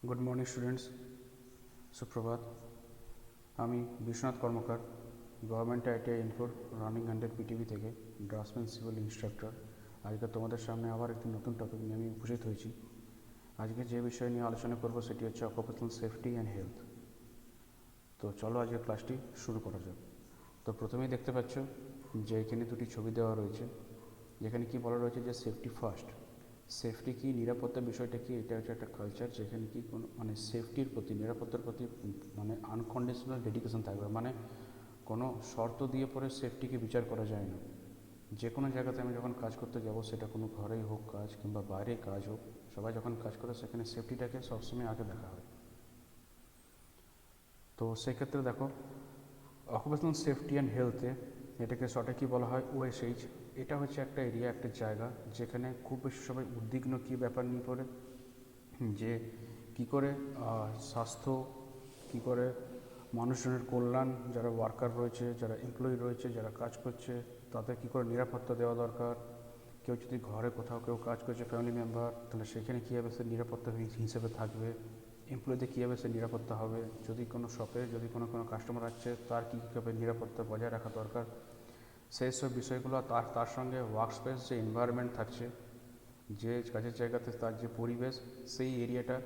Good morning students, সুপ্রভাত। আমি Biswanath Karmakar, government ITI ইনফোর রানিং আন্ডার পিটিভি থেকে ড্রাফটসম্যান সিভিল ইন্সট্রাক্টর। আজকে তোমাদের সামনে আবার একটি নতুন টপিক নিয়ে আমি উপস্থিত হয়েছি। আজকে যে বিষয় নিয়ে আলোচনা করব সেটি হচ্ছে অকুপেশনাল সেফটি অ্যান্ড হেলথ। তো চলো আজকে ক্লাসটি শুরু করা যাক। তো প্রথমেই দেখতে পাচ্ছ যে এখানে দুটি ছবি দেওয়া রয়েছে, যেখানে কি বলা রয়েছে যে সেফটি ফার্স্ট। সেফটি কি, নিরাপত্তার বিষয়টা কি, এটা হচ্ছে একটা কালচার যেখানে কি কোনো সেফটির প্রতি, নিরাপত্তার প্রতি আনকন্ডিশনাল ডেডিকেশন থাকবে। কোনো শর্ত দিয়ে পরে সেফটিকে বিচার করা যায় না। যে কোনো জায়গাতে আমি যখন কাজ করতে যাব, সেটা কোনো ঘরেই হোক কাজ কিংবা বাইরে কাজ হোক, সবাই যখন কাজ করে সেখানে সেফটিটাকে সবসময় আগে দেখা হয়। তো সেক্ষেত্রে দেখো, অকুপেশনাল সেফটি অ্যান্ড হেলথে এটাকে শর্টে কী বলা হয়, ওএসএইচ। এটা হচ্ছে একটা এরিয়া, একটা জায়গা যেখানে খুব বেশি সবাই উদ্বিগ্ন কী ব্যাপার নিয়ে পড়ে, যে কী করে স্বাস্থ্য, কী করে মানুষজনের কল্যাণ, যারা ওয়ার্কার রয়েছে, যারা এমপ্লয়ি রয়েছে, যারা কাজ করছে, তাদের কী করে নিরাপত্তা দেওয়া দরকার। কেউ যদি ঘরে কোথাও কেউ কাজ করছে, ফ্যামিলি মেম্বার, তাহলে সেখানে কীভাবে সে নিরাপত্তা হিসেবে থাকবে। এমপ্লয়ীদের কীভাবে সে নিরাপত্তা হবে, যদি কোনো শপে যদি কোনো কাস্টমার আসছে তার কীভাবে নিরাপত্তা বজায় রাখা দরকার, সেই সব বিষয়গুলো। তার সঙ্গে ওয়ার্কস্পেস, যে এনভায়রনমেন্ট থাকছে, যে কাজের জায়গাতে তার যে পরিবেশ, সেই এরিয়াটা,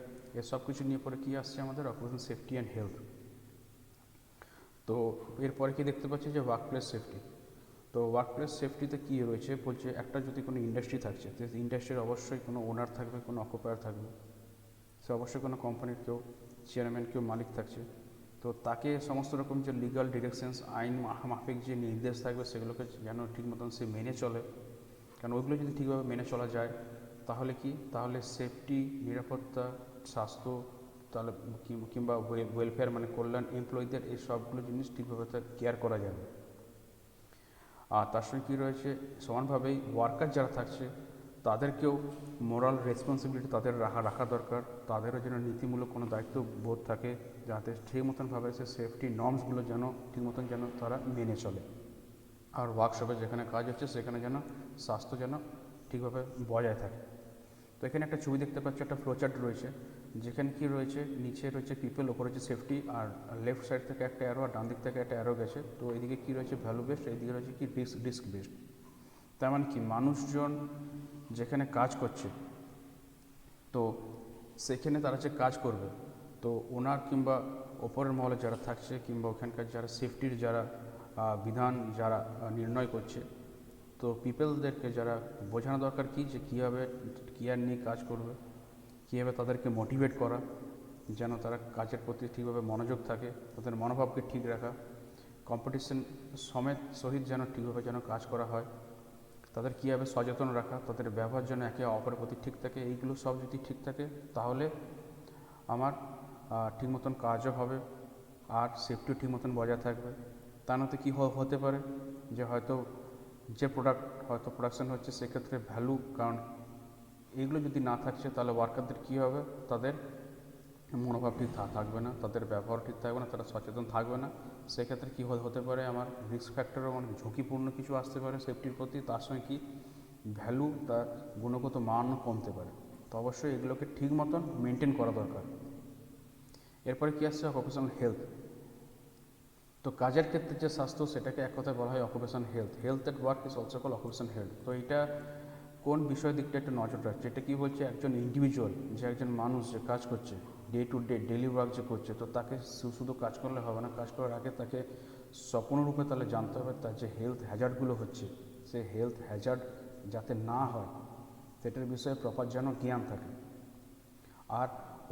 এসব কিছু নিয়ে পরে কী আসছে আমাদের অকুপেশনাল সেফটি অ্যান্ড হেলথ। তো এরপরে কি দেখতে পাচ্ছি যে ওয়ার্কপ্লেস সেফটি। তো ওয়ার্কপ্লেস সেফটিতে কী রয়েছে বলছে, একটা যদি কোনো ইন্ডাস্ট্রি থাকছে, তো ইন্ডাস্ট্রির অবশ্যই কোনো ওনার থাকবে, কোনো অকুপায়ার থাকবে, সে অবশ্যই কোনো কোম্পানির কেউ চেয়ারম্যান, কেউ মালিক থাকছে। তো তাকে সমস্ত রকম যে লিগাল ডিরেকশনস, আইন মাফিক যে নির্দেশ থাকবে, সেগুলোকে যেন ঠিক মতন সে মেনে চলে। কারণ ওইগুলো যদি ঠিকভাবে মেনে চলা যায়, তাহলে কি, তাহলে সেফটি, নিরাপত্তা, স্বাস্থ্য, তাহলে কিংবা ওয়েলফেয়ার কল্যাণ এমপ্লয়ীদের, এই সবগুলো জিনিস ঠিকভাবে তার কেয়ার করা যাবে। আর তার সঙ্গে কী রয়েছে, সমানভাবেই ওয়ার্কার যারা থাকছে তাদেরকেও মোরাল রেসপন্সিবিলিটি তাদের রাখা দরকার। তাদেরও যেন নীতিমূলক কোনো দায়িত্ব বোধ থাকে, যাতে ঠিক মতনভাবে সে সেফটি নর্মসগুলো যেন ঠিক মতন যেন তারা মেনে চলে। আর ওয়ার্কশপে যেখানে কাজ হচ্ছে সেখানে যেন স্বাস্থ্য যেন ঠিকভাবে বজায় থাকে। তো এখানে একটা ছবি দেখতে পাচ্ছি, একটা ফ্লোচার্ট রয়েছে, যেখানে কি রয়েছে, নিচে রয়েছে পিপল, ওপরে হচ্ছে সেফটি, আর লেফট সাইড থেকে একটা অ্যারো আর ডান দিক থেকে একটা অ্যারো গেছে। তো এইদিকে কী রয়েছে, ভ্যালু বেসড, এইদিকে রয়েছে কি রিস্ক বেসড। তার মানে কি, মানুষজন যেখানে কাজ করছে, তো সেখানে তারা যে কাজ করবে, তো ওনার কিংবা ওপরের মহলে যারা থাকছে, কিংবা ওখানকার যারা সেফটির যারা বিধান যারা নির্ণয় করছে, তো পিপলদেরকে যারা বোঝানো দরকার কি, যে কীভাবে কেয়ার নিয়ে কাজ করবে, কীভাবে তাদেরকে মোটিভেট করা, যেন তারা কাজের প্রতি ঠিকভাবে মনোযোগ থাকে, তাদের মনোভাবকে ঠিক রাখা, কম্পিটিশন সহিত যেন ঠিকভাবে যেন কাজ করা হয়, তাদের কীভাবে সচেতন রাখা, তাদের ব্যবহার যেন একে অপরের প্রতি ঠিক থাকে। এইগুলো সব যদি ঠিক থাকে, তাহলে আমার ঠিক মতন কাজও হবে, আর সেফটিও ঠিক মতন বজায় থাকবে। তা নয়তো কী হতে পারে, যে হয়তো যে হয়তো প্রোডাকশান হচ্ছে, সেক্ষেত্রে ভ্যালু, কারণ এইগুলো যদি না থাকছে, তাহলে ওয়ার্কারদের কী হবে, তাদের মনোভাব ঠিক থাকবে না, তাদের ব্যবহার ঠিক থাকবে না, তারা সচেতন থাকবে না। সেক্ষেত্রে কী হতে পারে, আমার রিস্ক ফ্যাক্টরও ঝুঁকিপূর্ণ কিছু আসতে পারে সেফটির প্রতি। তার সঙ্গে কি, ভ্যালু, তার গুণগত মানও কমতে পারে। তো অবশ্যই এগুলোকে ঠিক মতন মেনটেন করা দরকার। এরপরে কী আসছে, অকুপেশনাল হেলথ। তো কাজের ক্ষেত্রে যে স্বাস্থ্য, সেটাকে এক কথায় বলা হয় occupation health. Health at work is also call occupation health. তো এটা কোন বিষয় দিকটা একটু নজর রাখছে, এটা কী বলছে, একজন ইন্ডিভিজুয়াল, যে একজন মানুষ যে কাজ করছে, day to day daily work যে করছে, তো তাকে শুধু কাজ করলে হবে না, কাজ করার আগে তাকে সম্পূর্ণরূপে তাহলে জানতে হবে তার যে হেলথ হ্যাজার্ডগুলো হচ্ছে, সে হেলথ হ্যাজার্ড যাতে না হয়, সেটার বিষয়ে প্রপার যেন জ্ঞান থাকে। আর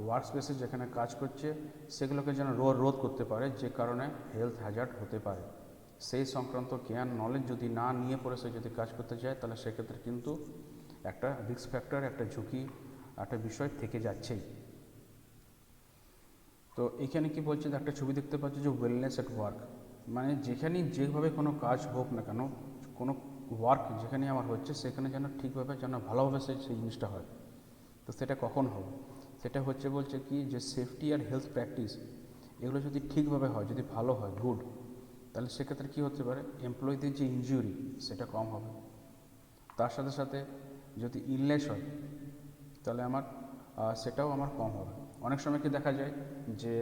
ওয়ার্ক স্পেসে যেখানে কাজ করছে, সেগুলোকে যেন রোধ করতে পারে, যে কারণে হেলথ হ্যাজার্ড হতে পারে। সেই সংক্রান্ত জ্ঞান, নলেজ যদি না নিয়ে পড়ে সে যদি কাজ করতে যায়, তাহলে সেক্ষেত্রে কিন্তু একটা রিস্ক ফ্যাক্টর, একটা ঝুঁকি, একটা বিষয় থেকে যাচ্ছেই। তো এখানে কি বলছে, একটা ছবি দেখতে পাচ্ছি যে ওয়েলনেস এট ওয়ার্ক, যেখানেই যেভাবে কোনো কাজ হোক না কেন, কোনো ওয়ার্ক যেখানে আমার হচ্ছে, সেখানে যেন ঠিকভাবে, যেন ভালোভাবে সেই জিনিসটা হয়। তো সেটা কখন হবে, সেটা বলছে কি, যে সেফটি আর হেলথ প্র্যাকটিস, এগুলো যদি ঠিকভাবে হয়, যদি ভালো হয়, গুড, তাহলে সেক্ষেত্রে কী হতে পারে, এমপ্লয়ীদের যে ইনজুরি, সেটা কম হবে। তার সাথে সাথে যদি ইলনেস হয়, তাহলে সেটাও আমার কম হবে। অনেক সময় কি দেখা যায় যে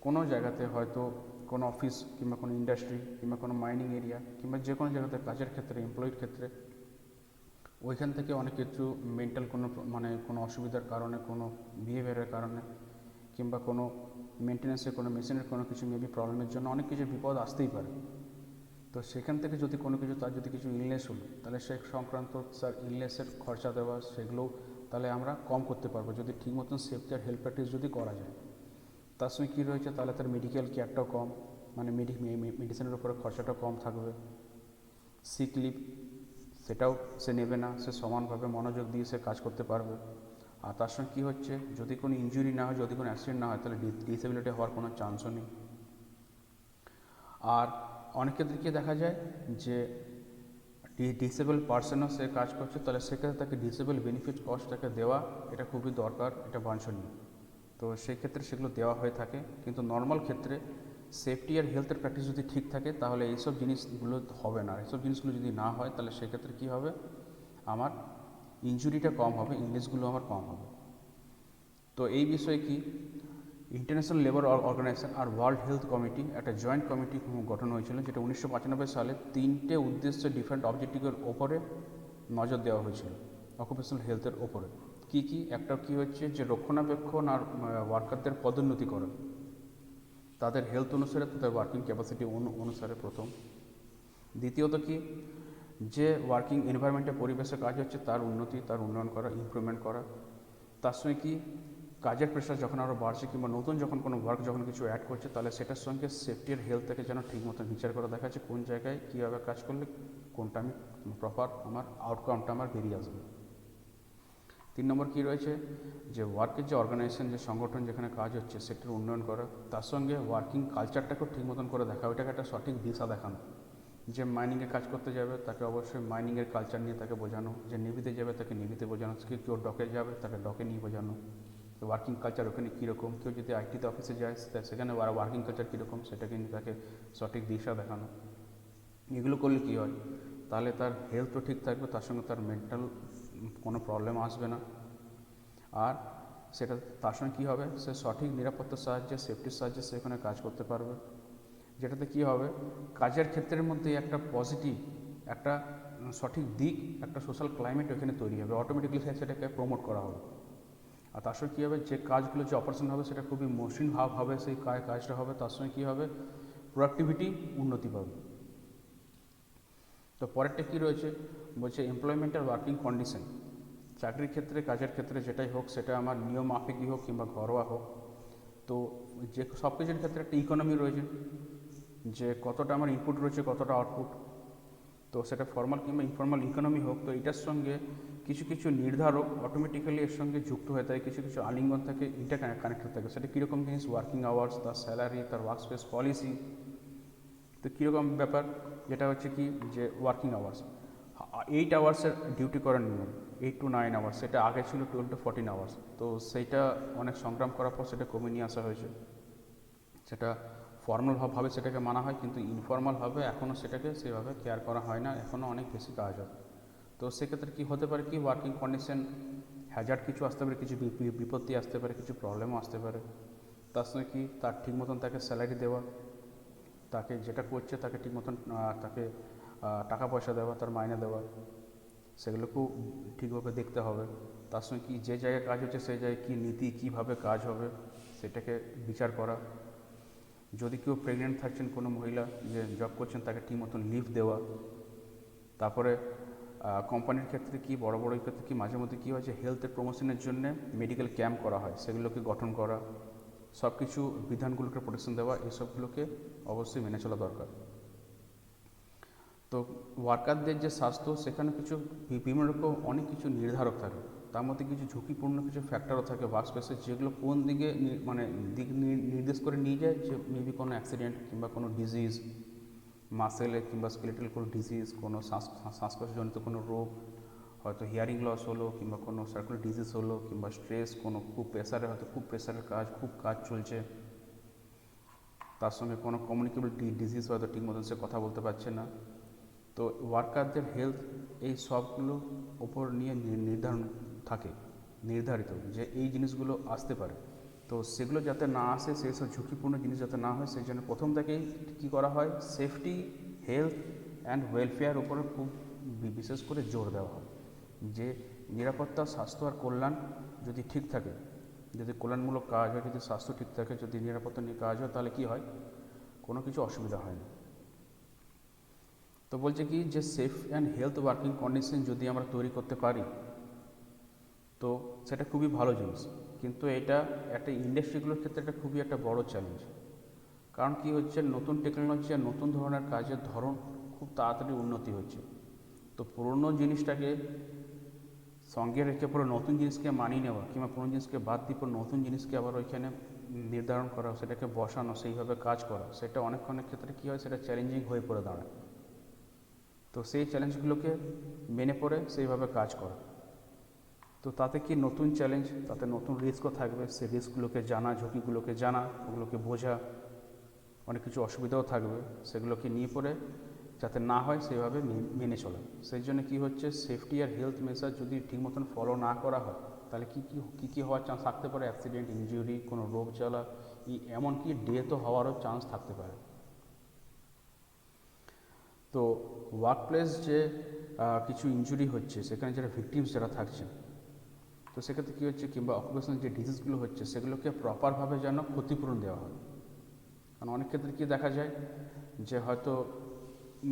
কোনো জায়গাতে হয়তো কোনো অফিস কিংবা কোনো ইন্ডাস্ট্রি কিংবা কোনো মাইনিং এরিয়া কিংবা যে কোনো জায়গাতে কাজের ক্ষেত্রে এমপ্লয়ির ক্ষেত্রে ওইখান থেকে অনেক কিছু মেন্টাল কোনো কোনো অসুবিধার কারণে, কোনো বিহেভিয়ারের কারণে কিংবা কোনো মেনটেন্যান্সের কোনো মেশিনের কোনো কিছু মেবি প্রবলেমের জন্য অনেক কিছু বিপদ আসতেই পারে। তো সেখান থেকে যদি কোনো কিছু তার যদি কিছু ইলনেস হলো, তাহলে সে সংক্রান্ত তার ইলনেসের খরচা দেওয়া সেগুলোও তাহলে আমরা কম করতে পারবো যদি ঠিক মতন সেফটি আর হেল্প প্র্যাকটিস যদি করা যায়। তার সঙ্গে কী রয়েছে, তাহলে তার মেডিকেল কেয়ারটাও কম, মেডিসিনের উপরে খরচাটাও কম থাকবে। সিক লিভ সেটাও সে নেবে না, সে সমানভাবে মনোযোগ দিয়ে সে কাজ করতে পারবে। আর তার সঙ্গে কী হচ্ছে, যদি কোনো ইনজুরি না হয়, যদি কোনো অ্যাক্সিডেন্ট না হয়, তাহলে ডিসেবিলিটি হওয়ার কোনো চান্সও নেই। আর অনেক ক্ষেত্রে কি দেখা যায় যে ডিসেবল পার্সনও সে কাজ করছে, তাহলে সেক্ষেত্রে তাকে ডিসেবল বেনিফিট কস্টটাকে দেওয়া এটা খুবই দরকার, এটা বাঞ্ছনীয়। তো সেক্ষেত্রে সেগুলো দেওয়া হয়ে থাকে। কিন্তু নর্মাল ক্ষেত্রে সেফটি আর হেলথের প্র্যাকটিস যদি ঠিক থাকে তাহলে এইসব জিনিসগুলো হবে না। এইসব জিনিসগুলো যদি না হয় তাহলে সেক্ষেত্রে কী হবে, আমার ইনজুরিটা কম হবে, ইনজুরিগুলো আমার কম হবে। তো এই বিষয়ে কি ইন্টারন্যাশনাল লেবার অর্গানাইজেশন আর ওয়ার্ল্ড হেলথ কমিটি একটা জয়েন্ট কমিটি গঠন হয়েছিল, যেটা 1995 সালে 3টে উদ্দেশ্য ডিফারেন্ট অবজেক্টিভের ওপরে নজর দেওয়া হয়েছিল অকুপেশনাল হেলথের ওপরে। কী কী, একটা কী হচ্ছে যে রক্ষণাবেক্ষণ আর ওয়ার্কারদের পদোন্নতি করা, তাদের হেলথ অনুসারে, তাদের ওয়ার্কিং ক্যাপাসিটি অনুসারে প্রথম। দ্বিতীয়ত কি, যে ওয়ার্কিং এনভায়রনমেন্টে পরিবেশে কাজ হচ্ছে তার উন্নতি, তার উন্নয়ন করা, ইমপ্রুভমেন্ট করা। তার সঙ্গে কি, কাজের প্রেশার যখন আরও বাড়ছে কিংবা নতুন যখন কোনো ওয়ার্ক যখন কিছু অ্যাড করছে, তাহলে সেটার সঙ্গে সেফটি আর হেলথটাকে যেন ঠিক মতো বিচার করে দেখা যাচ্ছে কোন জায়গায় কীভাবে কাজ করলে কোনটা আমি প্রপার আমার আউটকামটা আমার বেরিয়ে আসবে। 3 নম্বর কী রয়েছে, যে ওয়ার্কের যে অর্গানাইজেশন, যে সংগঠন যেখানে কাজ হচ্ছে সেটার উন্নয়ন করা, তার সঙ্গে ওয়ার্কিং কালচারটাকেও ঠিক মতন করে দেখা, ওইটাকে একটা সঠিক দিশা দেখানো। যে মাইনিংয়ে কাজ করতে যাবে তাকে অবশ্যই মাইনিংয়ের কালচার নিয়ে তাকে বোঝানো, যে নেভিতে যাবে তাকে নেভিতে বোঝানো, কেউ ডকে যাবে তাকে ডকে নিয়ে বোঝানো ওয়ার্কিং কালচার ওখানে কীরকম। কেউ যদি আইটিতে অফিসে যায় সেখানে ওয়ার্কিং কালচার কীরকম সেটাকে নিয়ে তাকে সঠিক দিশা দেখানো। এগুলো করলে কী হয়, তাহলে তার হেলথও ঠিক থাকবে, তার সঙ্গে তার মেন্টাল কোনো প্রবলেম আসবে না। আর সেটা তার সঙ্গে কী হবে, সে সঠিক নিরাপত্তার সাহায্যে, সেফটির সাহায্যে সে এখানে কাজ করতে পারবে, যেটাতে কী হবে, কাজের ক্ষেত্রের মধ্যে একটা পজিটিভ, একটা সঠিক দিক, একটা সোশ্যাল ক্লাইমেট ওখানে তৈরি হবে, অটোমেটিক্যালি সেটাকে প্রমোট করা হবে। আর তার সঙ্গে কী হবে, যে কাজগুলো যে অপারেশন হবে সেটা খুবই মসৃণ ভাবে সেই কাজটা হবে, তার সঙ্গে কী হবে, প্রোডাক্টিভিটি উন্নতি পাবে। তো পরেরটা কী রয়েছে, বলছে এমপ্লয়মেন্ট আর ওয়ার্কিং কন্ডিশন। চাকরির ক্ষেত্রে, কাজের ক্ষেত্রে যেটাই হোক, সেটা আমার নিয়ম মাফিকই হোক কিংবা ঘরোয়া হোক, তো যে সব কিছুর ক্ষেত্রে একটা ইকোনমি রয়েছে, যে কতটা আমার ইনপুট রয়েছে, কতটা আউটপুট। তো সেটা ফর্মাল কিংবা ইনফর্মাল ইকোনমি হোক, তো এটার সঙ্গে কিছু কিছু নির্ধারক অটোমেটিক্যালি এর সঙ্গে যুক্ত হয়ে থাকে, কিছু কিছু আলিঙ্গন থাকে, কানেক্টেড থাকে। সেটা কীরকম জিনিস, ওয়ার্কিং আওয়ার্স, তার স্যালারি, তার ওয়ার্ক স্পেস পলিসি। তো কীরকম ব্যাপার, যেটা হচ্ছে কি, যে ওয়ার্কিং আওয়ার্স 8 আওয়ার্সের ডিউটি করার নিয়ম, 8 to 9 আওয়ার্স, সেটা আগে ছিল 12 to 14 আওয়ার্স। তো সেইটা অনেক সংগ্রাম করার পর সেটা কমে নিয়ে আসা হয়েছে। সেটা ফর্মালভাবে সেটাকে মানা হয়, কিন্তু ইনফর্মালভাবে এখনও সেটাকে সেভাবে কেয়ার করা হয় না, এখনও অনেক বেশি কাজ হয়। তো সেক্ষেত্রে কী হতে পারে, কি ওয়ার্কিং কন্ডিশন হ্যাজার্ড কিছু আসতে পারে, কিছু বিপত্তি আসতে পারে, কিছু প্রবলেমও আসতে পারে। তার সঙ্গে কি, তার ঠিক মতন তাকে স্যালারি দেওয়া, তাকে যেটা করছে তাকে ঠিক মতন তাকে টাকা পয়সা দেওয়া, তার মাইনে দেওয়া, সেগুলোকেও ঠিকভাবে দেখতে হবে। তার সঙ্গে কি, যে জায়গায় কাজ হচ্ছে সেই জায়গায় কী নীতি, কীভাবে কাজ হবে সেটাকে বিচার করা। যদি কেউ প্রেগনেন্ট থাকছেন, কোনো মহিলা যে জব করছেন, তাকে ঠিক মতন লিভ দেওয়া। তারপরে কোম্পানির ক্ষেত্রে কি, বড় বড় ক্ষেত্রে কি, মাঝে মধ্যে কী হয় যে হেলথের প্রমোশনের জন্য মেডিকেল ক্যাম্প করা হয়, সেগুলোকে গঠন করা, সব কিছু বিধানগুলোকে প্রোটেকশন দেওয়া, এসবগুলোকে অবশ্যই মেনে চলা দরকার। তো ওয়ার্কারদের যে স্বাস্থ্য, সেখানে কিছু বিভিন্ন রকম অনেক কিছু নির্ধারক থাকে, তার মধ্যে কিছু ঝুঁকিপূর্ণ কিছু ফ্যাক্টরও থাকে ওয়ার্কস্পেসে, যেগুলো কোন দিকে দিক নির্দেশ করে নিয়ে যায়, যে মেবি কোনো অ্যাক্সিডেন্ট কিংবা কোনো ডিজিজ, মাসেলে কিংবা স্কেলেটাল কোনো ডিজিজ, কোনো শ্বাসকষ্টজনিত কোনো রোগ, হয়তো হিয়ারিং লস হলো কিংবা কোনো সার্কুলার ডিজিজ হলো, কিংবা স্ট্রেস, কোনো খুব প্রেসারে, হয়তো খুব প্রেসারের খুব কাজ চলছে, তার সঙ্গে কোনো কমিউনিকেবল ডিজিজ, হয়তো ঠিক মতন সে কথা বলতে পারছে না। তো ওয়ার্কারদের হেলথ এই সবগুলো ওপর নিয়ে নির্ধারিত যে এই জিনিসগুলো আসতে পারে। তো সেগুলো যাতে না আসে, সেই সব ঝুঁকিপূর্ণ জিনিস যাতে না হয়, সেই জন্য প্রথম থেকেই কী করা হয়, সেফটি, হেলথ অ্যান্ড ওয়েলফেয়ার উপরে খুব বিশেষ করে জোর দেওয়া হয়, যে নিরাপত্তা, স্বাস্থ্য আর কল্যাণ যদি ঠিক থাকে, যদি কল্যাণমূলক কাজ হয়, যদি স্বাস্থ্য ঠিক থাকে, যদি নিরাপত্তা নিয়ে কাজ হয়, তাহলে কী হয়, কোনো কিছু অসুবিধা হয় না। তো বলছে কি যে safe and health working condition যদি আমরা তৈরি করতে পারি, তো সেটা খুবই ভালো জিনিস। কিন্তু এটা একটা ইন্ডাস্ট্রিগুলোর ক্ষেত্রে এটা খুবই একটা বড় চ্যালেঞ্জ। কারণ কি হচ্ছে, নতুন টেকনোলজি আর নতুন ধরনের কাজের ধরন খুব তাড়াতাড়ি উন্নতি হচ্ছে। তো পুরনো জিনিসটাকে সঙ্গে রেখে পুরো নতুন জিনিসকে মানিয়ে নেওয়া, কিংবা পুরনো জিনিসকে বাদ দিয়ে পুরো নতুন জিনিসকে আবার ওইখানে নির্ধারণ করা, সেটাকে বসানো, সেইভাবে কাজ করা, সেটা অনেক ক্ষেত্রে কী হয়, সেটা চ্যালেঞ্জিং হয়ে পড়ে দাঁড়ায়। তো সেই চ্যালেঞ্জগুলোকে মেনে পড়ে সেইভাবে কাজ করা। তো তাতে কি নতুন চ্যালেঞ্জ, তাতে নতুন রিস্কও থাকবে, সেই রিস্কগুলোকে জানা, ঝুঁকিগুলোকে জানা, ওগুলোকে বোঝা, অনেক কিছু অসুবিধাও থাকবে, সেগুলোকে নিয়ে পড়ে যাতে না হয় সেইভাবে মেনে চলা। সেই জন্য কী হচ্ছে, সেফটি আর হেলথ মেজার যদি ঠিক মতন ফলো না করা হয়, তাহলে কী হওয়ার চান্স থাকতে পারে, অ্যাক্সিডেন্ট, ইনজুরি, কোনো রোগ জ্বালা, এমনকি ডেথও হওয়ারও চান্স থাকতে পারে। তো ওয়ার্ক প্লেস যে কিছু ইনজুরি হচ্ছে, সেখানে যারা ভিকটিমস যারা থাকছে, তো সেক্ষেত্রে কী হচ্ছে, কিংবা অকুপেশনাল যে ডিজিজগুলো হচ্ছে, সেগুলোকে প্রপারভাবে যেন ক্ষতিপূরণ দেওয়া হয়। কারণ অনেক ক্ষেত্রে কী দেখা যায় যে হয়তো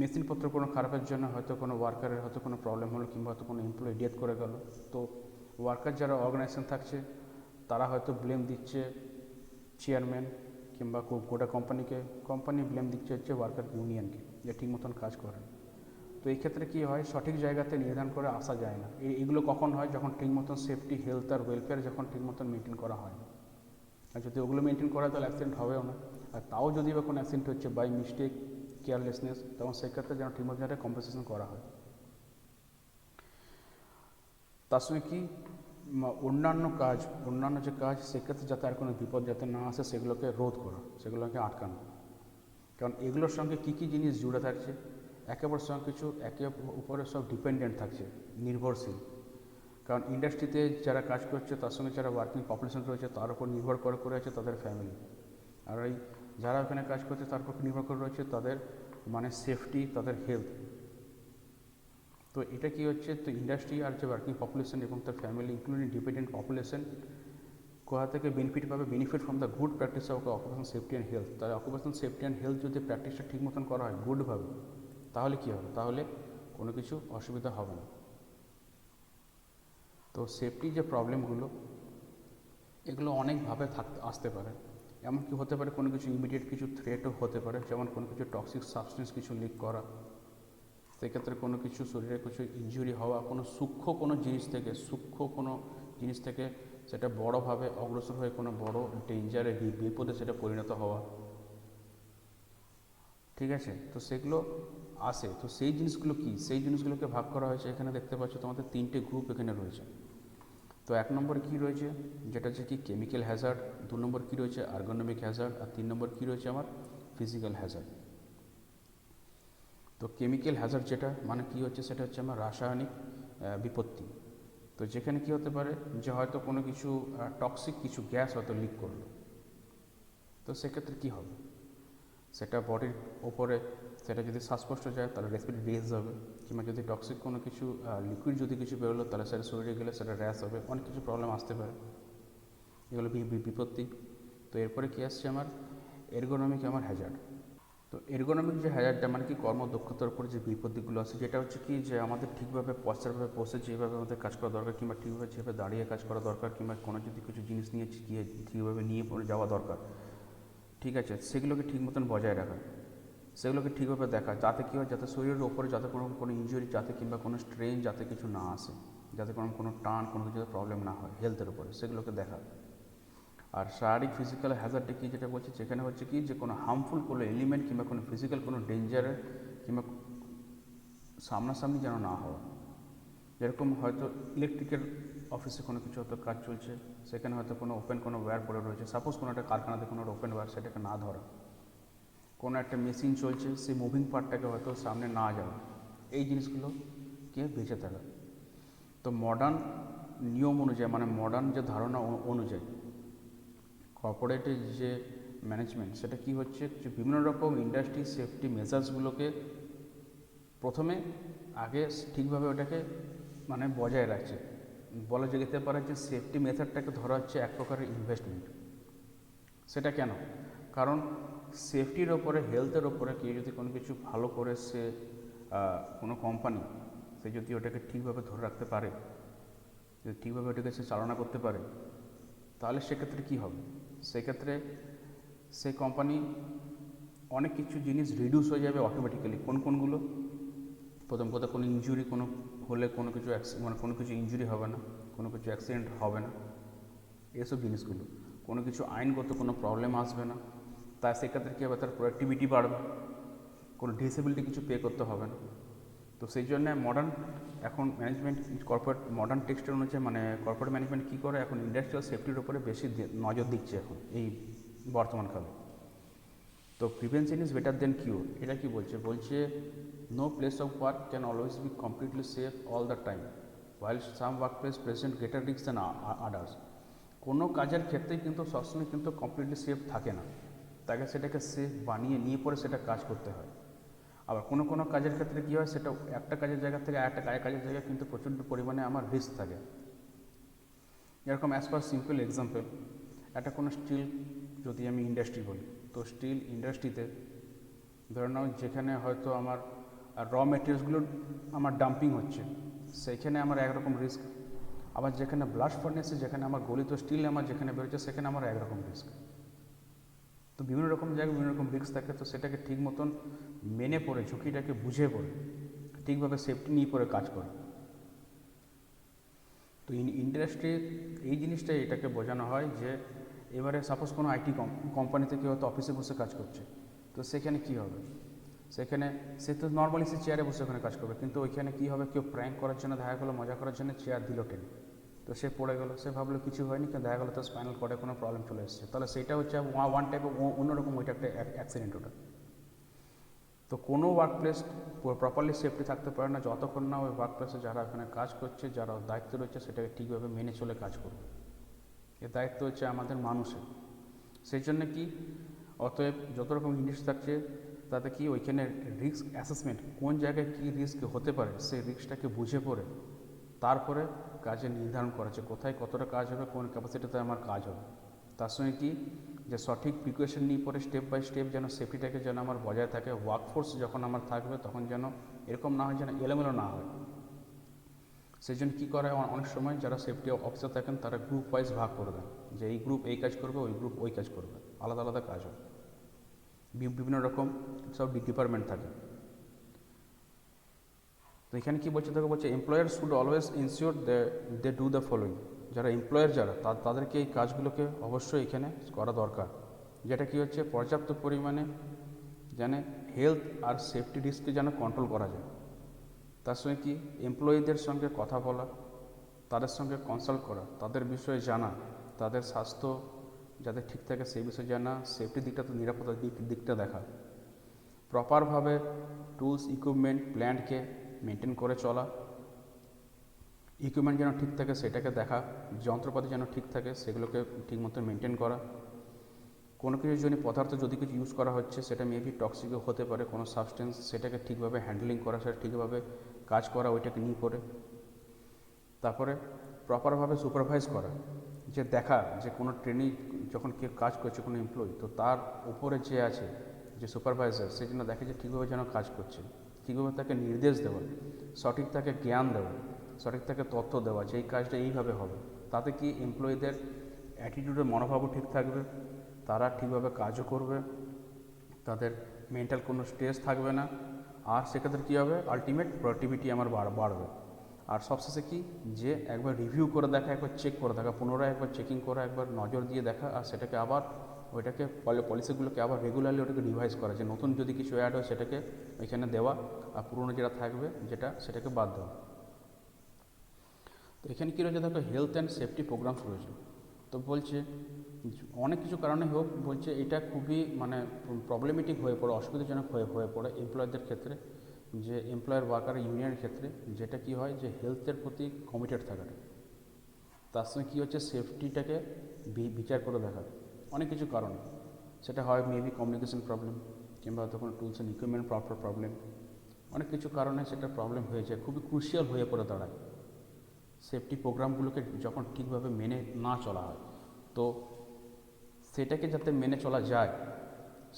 মেশিনপত্র কোনো খারাপের জন্য হয়তো কোনো ওয়ার্কারের হয়তো কোনো প্রবলেম হলো, কিংবা হয়তো কোনো এমপ্লয়ি ডেথ করে গেল, তো ওয়ার্কার যারা অর্গানাইজেশন থাকছে, তারা হয়তো ব্লেম দিচ্ছে চেয়ারম্যান কিংবা গোটা কোম্পানি ব্লেম দিচ্ছে হচ্ছে ওয়ার্কার ইউনিয়নকে, যে ঠিক মতন কাজ করে। তো এই ক্ষেত্রে কী হয়, সঠিক জায়গাতে নির্ধারণ করে আসা যায় না। এগুলো কখন হয়, যখন ঠিক মতন সেফটি, হেলথ আর ওয়েলফেয়ার যখন ঠিক মতন মেনটেন করা হয় না। আর যদি ওগুলো মেনটেন করা হয়, তাহলে অ্যাক্সিডেন্ট হবেও না। আর তাও যদি বা কোনো অ্যাক্সিডেন্ট হচ্ছে বাই মিস্টেক, কেয়ারলেসনেস, তখন সেক্ষেত্রে যেন ঠিকমতো একটা কম্পেনসেশন করা হয়। তার সঙ্গে কি অন্যান্য যে কাজ, সেক্ষেত্রে যাতে আর কোনো বিপদ যাতে না আসে, সেগুলোকে রোধ করা, সেগুলোকে আটকানো। কারণ এগুলোর সঙ্গে কী কী জিনিস জুড়ে থাকছে, একেবারে সঙ্গে কিছু একে উপরে সব ডিপেন্ডেন্ট থাকছে, নির্ভরশীল। কারণ ইন্ডাস্ট্রিতে যারা কাজ করছে, তার সঙ্গে যারা ওয়ার্কিং পপুলেশন রয়েছে, তার উপর নির্ভর করে আছে তাদের ফ্যামিলি। আর এই যারা ওখানে কাজ করছে, তার উপর নির্ভর করে রয়েছে তাদের মানে সেফটি, তাদের হেলথ। তো এটা কি হচ্ছে, তো ইন্ডাস্ট্রি আর যে ওয়ার্কিং পপুলেশন এবং তার ফ্যামিলি, ইনক্লুডিং ডিপেন্ডেন্ট পপুলেশন, কোথা থেকে benefit from the good practice of occupational safety and health. তাই অকুপেশনাল সেফটি অ্যান্ড হেলথ যদি প্র্যাকটিসটা ঠিক মতন করা হয় গুডভাবে, তাহলে কী হবে, তাহলে কোনো কিছু অসুবিধা হবে না। তো সেফটি যে প্রবলেমগুলো, এগুলো অনেকভাবে আসতে পারে। এমনকি হতে পারে কোনো কিছু ইমিডিয়েট কিছু থ্রেটও হতে পারে, যেমন কোনো কিছু টক্সিক সাবস্টেন্স কিছু লিক করা, সেক্ষেত্রে কোনো কিছু শরীরে কিছু ইনজুরি হওয়া, কোনো সূক্ষ্ম কোনো জিনিস থেকে সেটা বড়োভাবে অগ্রসর হয়ে কোনো বড় ডেঞ্জারে, বিপদে সেটা পরিণত হওয়া। ঠিক আছে, তো সেগুলো আসে। তো সেই জিনিসগুলো কি, সেই জিনিসগুলোকে ভাগ করা হয়েছে, এখানে দেখতে পাচ্ছ তোমাদের 3টে গ্রুপ এখানে রয়েছে। তো 1 নম্বর কী রয়েছে, যেটা হচ্ছে কি কেমিক্যাল হ্যাজার্ড, 2 নম্বর কী রয়েছে আর্গোনমিক হ্যাজার্ড, আর 3 নম্বর কী রয়েছে আমার ফিজিক্যাল হ্যাজার্ড। তো কেমিক্যাল হ্যাজার্ড যেটা মানে কী হচ্ছে, সেটা হচ্ছে আমার রাসায়নিক বিপত্তি। তো যেখানে কী হতে পারে, যে হয়তো কোনো কিছু টক্সিক কিছু গ্যাস হয়তো লিক করলো, তো সেক্ষেত্রে কী হবে, সেটা বডির ওপরে, সেটা যদি শ্বাসকষ্ট যায় তাহলে রেসপিরেটরি ডিজিজ হবে, কিংবা যদি টক্সিক কোনো কিছু লিকুইড যদি কিছু বেরোলো, তাহলে সেটা শরীরে গেলে সেটা র্যাশ হবে, অনেক কিছু প্রবলেম আসতে পারে। এগুলো বিপত্তি। তো এরপরে কী আসছে আমার এরগোনমিক আমার হ্যাজার্ড। তো এরগোনমিক যে হ্যাজার্ডটা মানে কি কর্মদক্ষতার উপর যে বিপত্তিগুলো আছে, যেটা হচ্ছে কি যে আমাদের ঠিকভাবে পশ্চারভাবে বসে যেভাবে আমাদের কাজ করা দরকার, কিংবা ঠিকভাবে যেভাবে দাঁড়িয়ে কাজ করা দরকার, কিংবা কোনো যদি কিছু জিনিস নিয়ে ঠিকভাবে নিয়ে যাওয়া দরকার, ঠিক আছে, সেগুলোকে ঠিক মতন বজায় রাখা, সেগুলোকে ঠিকভাবে দেখা, যাতে কী হয়, যাতে শরীরের ওপরে যাতে কোনো ইনজুরি যাতে কিংবা কোনো স্ট্রেন যাতে কিছু না আসে, যাতে কোনো টান কোনো কিছু প্রবলেম না হয় হেলথের উপরে, সেগুলোকে দেখা। আর শারীরিক ফিজিক্যাল হ্যাজার্ডে কি যেটা বলছে, সেখানে হচ্ছে কি যে কোনো হার্মফুল কোনো এলিমেন্ট কিংবা কোনো ফিজিক্যাল কোনো ডেঞ্জারের কিংবা সামনাসামনি যেন না হওয়া। যেরকম হয়তো ইলেকট্রিক্যাল অফিসে কোনো কিছু হয়তো কাজ চলছে, সেখানে হয়তো কোনো ওপেন কোনো ওয়্যার পড়ে রয়েছে, সাপোজ কোনো একটা কারখানাতে কোনো ওপেন ওয়্যার, সেটাকে না ধরা। কোনো একটা মেশিন চলছে, সেই মুভিং পার্টটাকে হয়তো সামনে না যাওয়া, এই জিনিসগুলোকে বেঁচে থাকা। তো মডার্ন নিয়ম অনুযায়ী, মানে মডার্ন যে ধারণা অনুযায়ী, কর্পোরেটের যে ম্যানেজমেন্ট সেটা কি হচ্ছে যে বিভিন্ন রকম ইন্ডাস্ট্রি সেফটি মেজার্সগুলোকে প্রথমে আগে ঠিকভাবে ওটাকে মানে বজায় রাখছে। বলা যেতে পারে যে সেফটি মেথডটাকে ধরা হচ্ছে এক প্রকারের ইনভেস্টমেন্ট। সেটা কেন? কারণ সেফটির ওপরে, হেলথের ওপরে কেউ যদি কোনো কিছু ভালো করে সে কোনো কোম্পানি সে যদি ওটাকে ঠিকভাবে ধরে রাখতে পারে, যদি ঠিকভাবে ওটাকে সে চালনা করতে পারে, তাহলে সেক্ষেত্রে কী হবে? সেক্ষেত্রে সেই কোম্পানি অনেক কিছু জিনিস রিডিউস হয়ে যাবে অটোমেটিক্যালি। কোনগুলো? প্রথম কথা, কোনো ইনজুরি কোনো হলে কোনো কিছু মানে কোনো কিছু ইনজুরি হবে না, কোনো কিছু অ্যাক্সিডেন্ট হবে না, এসব জিনিসগুলো। কোনো কিছু আইনগত কোনো প্রবলেম আসবে না, তাই সেক্ষেত্রে কী হবে? তার প্রোডাক্টিভিটি বাড়বে, কোনো ডিসেবিলিটি কিছু পে করতে হবে না। তো সেই জন্য মডার্ন এখন ম্যানেজমেন্ট, কর্পোরেট মডার্ন টেক্সটের অনুযায়ী মানে কর্পোরেট ম্যানেজমেন্ট কী করে, এখন ইন্ডাস্ট্রিয়াল সেফটির উপরে বেশি নজর দিচ্ছে এখন এই বর্তমানকালে। তো prevention is better then cure, এটা কি বলছে? বলছে no place of work can always be completely safe all the time, while some work place present greater risk than others. কোনো কাজের ক্ষেত্রেই কিন্তু সবসময় কিন্তু কমপ্লিটলি সেফ থাকে না, তাকে সেটাকে সেফ বানিয়ে নিয়ে পরে সেটা কাজ করতে হয়। আবার কোনো কোনো কাজের ক্ষেত্রে কী হয়, সেটা একটা কাজের জায়গা থেকে আরেকটা কাজের জায়গায় কিন্তু প্রচণ্ড পরিমাণে আমার রিস্ক থাকে। এরকম অ্যাজ পার সিম্পল এক্সাম্পল, একটা কোনো স্টিল যদি আমি ইন্ডাস্ট্রি বলি, তো স্টিল ইন্ডাস্ট্রিতে ধরে নাও যেখানে হয়তো আমার র মেটেরিয়ালসগুলো আমার ডাম্পিং হচ্ছে, সেইখানে আমার একরকম রিস্ক। আবার যেখানে ব্লাস্ট ফার্নেসে যেখানে আমার গলিত স্টিল আমার যেখানে বেরোচ্ছে সেখানে আমার একরকম রিস্ক। তো বিভিন্ন রকম জায়গায় বিভিন্ন রকম রিস্ক থাকে, তো সেটাকে ঠিক মতন মেনে পড়ে, ঝুঁকিটাকে বুঝে পড়ে, ঠিকভাবে সেফটি নিয়ে পড়ে কাজ করে। তো ইন্ডাস্ট্রি এই জিনিসটাই এটাকে বোঝানো হয় যে এবারে সাপোজ কোনো আইটি কোম্পানিতে কেউ হয়তো অফিসে বসে কাজ করছে, তো সেখানে কী হবে? সেখানে সে তো নর্মালি সে চেয়ারে বসে ওখানে কাজ করবে, কিন্তু ওইখানে কী হবে, কেউ প্র্যাঙ্ক করার জন্য দেখা গেলো, মজা করার জন্য চেয়ার দিল টেনে, তো সে পড়ে গেলো, সে ভাবলো কিছু হয়নি, কিন্তু দেখা গেলো তার স্পাইনাল কর্ডে কোনো প্রবলেম চলে এসেছে, তাহলে সেটা হচ্ছে ওয়ান টাইপ অফ অন্যরকম, ওইটা একটা অ্যাক্সিডেন্ট ওটা। তো কোনো ওয়ার্ক প্লেস প্রপারলি সেফটি থাকতে পারে না যতক্ষণ না ওই ওয়ার্ক প্লেসে যারা ওখানে কাজ করছে, যারা দায়িত্ব রয়েছে সেটাকে ঠিকভাবে মেনে চলে কাজ করবে। এর দায়িত্ব হচ্ছে আমাদের মানুষের। সেই জন্য কি, অতএব যত রকম জিনিস থাকছে তাতে কি ওইখানে রিস্ক অ্যাসেসমেন্ট, কোন জায়গায় কী রিস্ক হতে পারে সেই রিস্কটাকে বুঝে পড়ে তারপরে কাজে নির্ধারণ করা আছে কোথায় কতটা কাজ হবে, কোন ক্যাপাসিটিতে আমার কাজ হবে। তার সঙ্গে কি, যে সঠিক প্রিকশন নিয়ে পরে স্টেপ বাই স্টেপ যেন সেফটিটাকে যেন আমার বজায় থাকে। ওয়ার্কফোর্স যখন আমার থাকবে তখন যেন এরকম না হয়, যেন এলোমেলো না হয়। সেই জন্য কী করা হয়, অনেক সময় যারা সেফটি অফিসার থাকেন তারা গ্রুপ ওয়াইজ ভাগ করে দেন, যে এই গ্রুপ এই কাজ করবে, ওই গ্রুপ ওই কাজ করবে, আলাদা আলাদা কাজ হয়। বিভিন্ন রকম সব ডিপার্টমেন্ট থাকে। তো এখানে কী বলছে, তাকে বলছে employer should always ensure they do the following. যারা এমপ্লয়ার যারা তাদেরকে এই কাজগুলোকে অবশ্যই এখানে করা দরকার, যেটা কি হচ্ছে পর্যাপ্ত পরিমাণে যেন হেলথ আর সেফটি রিস্ককে যেন কন্ট্রোল করা যায়। তার সঙ্গে কি, এমপ্লয়ীদের সঙ্গে কথা বলা, তাদের সঙ্গে কনসাল্ট করা, তাদের বিষয়ে জানা, তাদের স্বাস্থ্য যাতে ঠিক থাকে সেই বিষয়ে জানা, সেফটি দিকটা তো নিরাপত্তার দিকটা দেখা, প্রপারভাবে টুলস ইকুইপমেন্ট প্ল্যান্টকে মেনটেন করে চলা, ইকুইপমেন্ট যেন ঠিক থাকে সেটাকে দেখা, যন্ত্রপাতি যেন ঠিক থাকে সেগুলোকে ঠিক মতো মেনটেন করা। কোনো কিছুর জন্য পদার্থ যদি কিছু ইউজ করা হচ্ছে সেটা মেবি টক্সিকও হতে পারে কোনো সাবস্টেন্স, সেটাকে ঠিকভাবে হ্যান্ডলিং করা, সেটা ঠিকভাবে কাজ করা ওইটাকে নিয়ে পড়ে। তারপরে প্রপারভাবে সুপারভাইজ করা, যে দেখা যে কোনো ট্রেনিং যখন কেউ কাজ করছে কোনো এমপ্লয়ি, তো তার উপরে যে আছে যে সুপারভাইজার, সেই জন্য দেখে যে ঠিকভাবে যেন কাজ করছে, ঠিকভাবে তাকে নির্দেশ দেওয়া, সঠিক তাকে জ্ঞান দেওয়া, সঠিক তাকে তথ্য দেওয়া যে এই কাজটা এইভাবে হবে। তাতে কি এমপ্লয়ীদের অ্যাটিটিউডের মনোভাবও ঠিক থাকবে, তারা ঠিকভাবে কাজও করবে, তাদের মেন্টাল কোনো স্ট্রেস থাকবে না, আর সেক্ষেত্রে কী হবে, আলটিমেট প্রোডাক্টিভিটি আমার বাড়বে। আর সবশেষে কি, যে একবার রিভিউ করে দেখা, একবার চেক করে দেখা, পুনরায় একবার চেকিং করা, একবার নজর দিয়ে দেখা, আর সেটাকে আবার ওইটাকে পলিসিগুলোকে আবার রেগুলারলি ওটাকে রিভাইজ করা, যে নতুন যদি কিছু অ্যাড হয় সেটাকে ওইখানে দেওয়া, আর পুরনো যেটা থাকবে সেটাকে বাদ দেওয়া। তো এখানে কী রয়েছে দেখো, হেলথ অ্যান্ড সেফটি প্রোগ্রামস রয়েছে। তো বলছে অনেক কিছু কারণে হোক, বলছে এটা খুবই মানে প্রবলেমেটিক হয়ে পড়ে, অসুবিধাজনক হয়ে পড়ে এমপ্লয়ারদের ক্ষেত্রে, যে এমপ্লয়ার ওয়ার্কার ইউনিয়নের ক্ষেত্রে, যেটা কি হয় যে হেলথের প্রতি কমিটেড থাকাটা, তার সঙ্গে কী হচ্ছে সেফটিটাকে বিচার করে দেখা। অনেক কিছু কারণ, সেটা হয় মেবি কমিউনিকেশন প্রবলেম, কিংবা হয়তো কোনো টুলস অ্যান্ড ইকুইপমেন্ট প্রবলেম, অনেক কিছু কারণে সেটা প্রবলেম হয়ে যায়, খুবই ক্রুশিয়াল হয়ে পড়ে দাঁড়ায় সেফটি প্রোগ্রামগুলোকে যখন ঠিকভাবে মেনে না চলা হয়। তো সেটাকে যাতে মেনে চলা যায়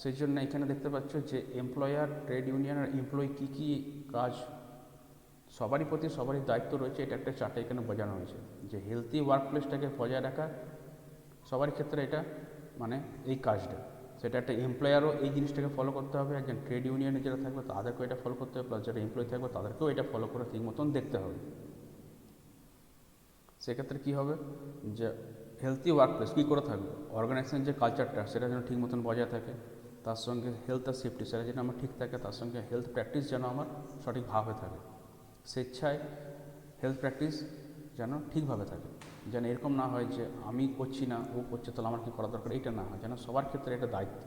সেই জন্য এখানে দেখতে পাচ্ছ যে এমপ্লয়ার, ট্রেড ইউনিয়ন আর এমপ্লয়ি কী কী কাজ সবারই প্রতি সবারই দায়িত্ব রয়েছে, এটা একটা চার্টে এখানে বোঝানো হয়েছে যে হেলদি ওয়ার্ক প্লেসটাকে বজায় রাখা সবার ক্ষেত্রে এটা মানে এই কাজটা, সেটা একটা এমপ্লয়ারও এই জিনিসটাকে ফলো করতে হবে, একজন ট্রেড ইউনিয়নে যারা থাকবে তাদেরকেও এটা ফলো করতে হবে, প্লাস যারা এমপ্লয়ি থাকবে তাদেরকেও এটা ফলো করে ঠিক মতন দেখতে হবে। সেক্ষেত্রে কী হবে যে হেলদি ওয়ার্ক প্লেস কী করে থাকবে, অর্গানাইজেশনের যে কালচারটা সেটা যেন ঠিক মতন বজায় থাকে, তার সঙ্গে হেলথ আর সেফটি সেটা যেন আমার ঠিক থাকে, তার সঙ্গে হেলথ প্র্যাকটিস যেন আমার সঠিকভাবে থাকে, স্বেচ্ছায় হেলথ প্র্যাকটিস যেন ঠিকভাবে থাকে, যেন এরকম না হয় যে আমি করছি না ও করছে তাহলে আমার কী করা দরকার, এইটা না হয়, যেন সবার ক্ষেত্রে এটা দায়িত্ব।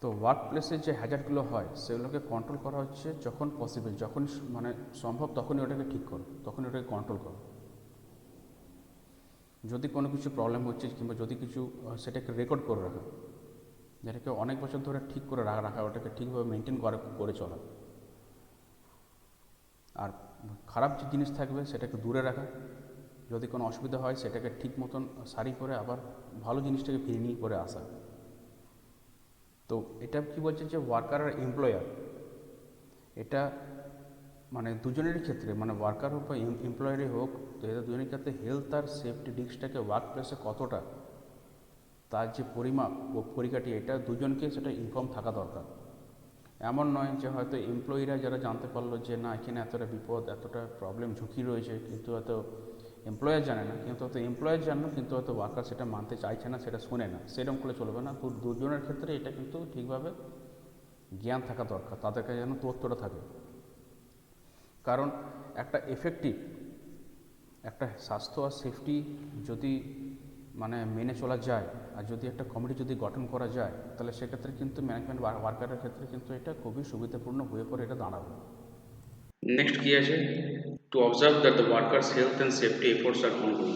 তো ওয়ার্ক প্লেসে যে হ্যাজার্ডগুলো হয় সেগুলোকে কন্ট্রোল করা হচ্ছে যখন পসিবল, যখন মানে সম্ভব তখনই ওটাকে ঠিক করো, তখনই ওটাকে কন্ট্রোল করো। যদি কোনো কিছু প্রবলেম হচ্ছে কিংবা যদি কিছু সেটাকে রেকর্ড করে রাখা, যেটাকে অনেক বছর ধরে ঠিক করে রাখা, ওটাকে ঠিকভাবে মেনটেন করে চলা। আর খারাপ যে জিনিস থাকবে সেটাকে দূরে রাখা, যদি কোনো অসুবিধা হয় সেটাকে ঠিক মতন সারি করে আবার ভালো জিনিসটাকে ফিরিয়ে নিয়ে করে আসা। তো এটা কি বলছে যে ওয়ার্কার আর এমপ্লয়ার এটা মানে দুজনেরই ক্ষেত্রে, মানে ওয়ার্কার হোক বা এমপ্লয়ারই হোক, তো এদের দুজনের ক্ষেত্রে হেলথ আর সেফটি রিস্কটাকে ওয়ার্ক প্লেসে কতটা তার যে পরিমাপ ও পরিকাঠি এটা দুজনকে সেটা ইনফর্ম থাকা দরকার। এমন নয় যে হয়তো এমপ্লয়িরা যারা জানতে পারলো যে না এখানে এতটা বিপদ এতটা প্রবলেম ঝুঁকি রয়েছে, কিন্তু হয়তো এমপ্লয়ার জানে না, কিন্তু হয়তো এমপ্লয়ার জানো কিন্তু হয়তো ওয়ার্কার সেটা মানতে চাইছে না, সেটা শোনে না, সেরকম করলে চলবে না। তো দুজনের ক্ষেত্রে এটা কিন্তু ঠিকভাবে জ্ঞান থাকা দরকার, তাদেরকে যেন তথ্যটা থাকে। কারণ একটা এফেক্টিভ একটা স্বাস্থ্য আর সেফটি যদি মানে মেনে চলা যায়, আর যদি একটা কমিটি যদি গঠন করা যায়, তাহলে সেক্ষেত্রে কিন্তু ম্যানেজমেন্ট ওয়ার্কারের ক্ষেত্রে কিন্তু এটা খুবই সুবিধাপূর্ণ হয়ে পড়ে এটা দাঁড়াবে। নেক্সট কি আছে, to observe that the workers health and safety efforts are ongoing.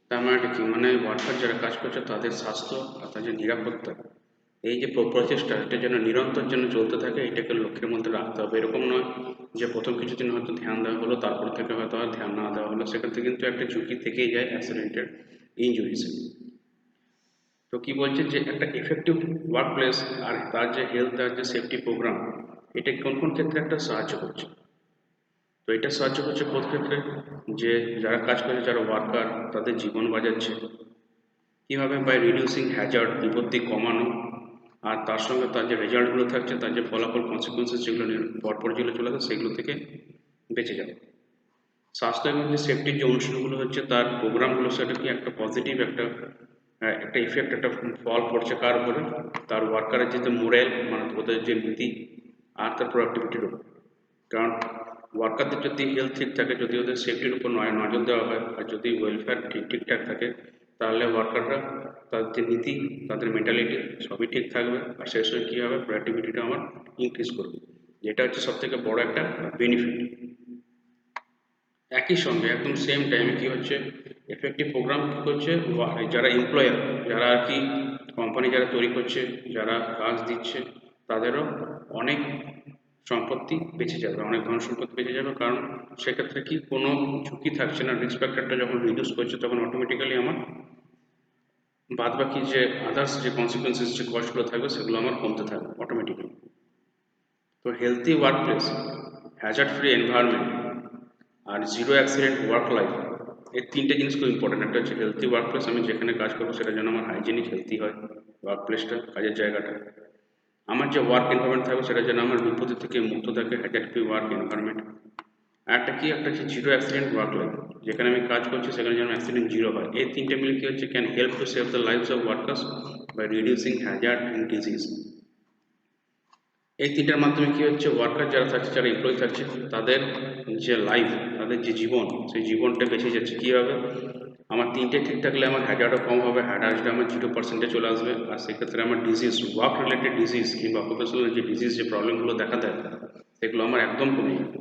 তার মানে কি, মানে ওয়ার্কার যারা কাজ করছে তাদের স্বাস্থ্য আর তাদের নিরাপত্তা এই যে প্রচেষ্টা এটা যেন নিরন্তর যেন চলতে থাকে, এটাকে লক্ষ্যের মধ্যে রাখতে হবে। এরকম নয় যে প্রথম কিছুদিন হয়তো ধ্যান দেওয়া হলো তারপর থেকে হয়তো আর ধ্যান না দেওয়া হলো, সেক্ষেত্রে কিন্তু একটা ঝুঁকি থেকেই যায় অ্যাক্সিডেন্টের, ইনজুরিস। তো কি বলছে যে একটা এফেক্টিভ ওয়ার্ক প্লেস আর তার যে হেলথ আর যে সেফটি প্রোগ্রাম এটা কোন কোন ক্ষেত্রে একটা সাহায্য করছে। তো এটা সাহায্য করছে কোন ক্ষেত্রে, যে যারা কাজ করে যারা ওয়ার্কার তাদের জীবন বাঁচাচ্ছে কীভাবে, বাই রিডিউসিং হ্যাজার্ড বিপত্তি কমানো, আর তার সঙ্গে তার যে রেজাল্টগুলো থাকছে তার যে ফলাফল কনসিকুয়েন্সেস যেগুলো পরপর যেগুলো চলে আসে সেগুলো থেকে বেঁচে যাবে। স্বাস্থ্য এবং যে সেফটির যে অনুষ্ঠানগুলো হচ্ছে তার প্রোগ্রামগুলো সেটা কি একটা পজিটিভ একটা একটা ইফেক্ট একটা ফল পড়ছে কার উপরে, তার ওয়ার্কারের যে মোরাল মানে ওদের যে নীতি আর তার প্রোডাক্টিভিটির উপর। কারণ ওয়ার্কারদের যদি হেলথ ঠিক থাকে, যদি ওদের সেফটির উপর নজর দেওয়া হয় আর যদি ওয়েলফেয়ার ঠিকঠাক থাকে, তাহলে ওয়ার্কাররা তাদের যে নীতি তাদের মেন্টালিটি সবই ঠিক থাকবে, আর সেই সঙ্গে কী হবে প্রোডাক্টিভিটিটা আমার ইনক্রিজ করবে, যেটা হচ্ছে সবথেকে বড় একটা বেনিফিট। একই সঙ্গে একদম সেম টাইমে কী হচ্ছে, এফেক্টিভ প্রোগ্রাম কী করছে, যারা এমপ্লয়ার যারা আর কি কোম্পানি যারা তৈরি করছে যারা কাজ দিচ্ছে তাদেরও অনেক সম্পত্তি বেঁচে যাবে, অনেক ধন সম্পত্তি বেঁচে যাবে। কারণ সেক্ষেত্রে কি কোনো ঝুঁকি থাকছে না, রিস্ক ফ্যাক্টরটা যখন রিডিউস করছে তখন অটোমেটিক্যালি আমার বাদ বাকি যে আদার্স যে কনসিকুয়েন্সেস যে কস্টগুলো থাকবে সেগুলো আমার কমতে থাকবে অটোমেটিক্যালি। তো healthy work place, hazard free environment আর জিরো অ্যাক্সিডেন্ট ওয়ার্ক লাইফ, এই তিনটে জিনিস খুব ইম্পর্টেন্ট। একটা হচ্ছে হেলথি ওয়ার্ক প্লেস, আমি যেখানে কাজ করবো সেটা যেন আমার হাইজেনিক হেলথি হয় ওয়ার্ক প্লেসটা, কাজের জায়গাটা। আমার যে ওয়ার্ক এনভায়রনমেন্ট থাকবে সেটা যেন আমার বিপত্তি থেকে মুক্ত থাকে, হ্যাজার্ড ফ্রি ওয়ার্ক এনভায়রনমেন্ট। আর একটা কি, একটা হচ্ছে জিরো অ্যাক্সিডেন্ট ওয়ার্ক লাইফ, যেখানে আমি কাজ করছি সেখানে যেন অ্যাক্সিডেন্ট জিরো হয়। এই তিনটে মিলে কি হচ্ছে, can help to save the lives of workers by reducing hazard and disease. এই তিনটার মাধ্যমে কি হচ্ছে, ওয়ার্কার যারা থাকছে যারা এমপ্লয়ি থাকছে তাদের যে লাইফ তাদের যে জীবন সেই জীবনটা বেঁচে যাচ্ছে কীভাবে, আমার তিনটে ঠিক থাকলে আমার হ্যাজার্ডও কম হবে, হ্যাজার্ডটা আমার 0% চলে আসবে, আর সেক্ষেত্রে আমার ডিজিজ ওয়ার্ক রিলেটেড ডিজিজ কিংবা অকুপেশনাল যে ডিজিজ যে প্রবলেমগুলো দেখা দেয় সেগুলো আমার একদম কমে যাবে।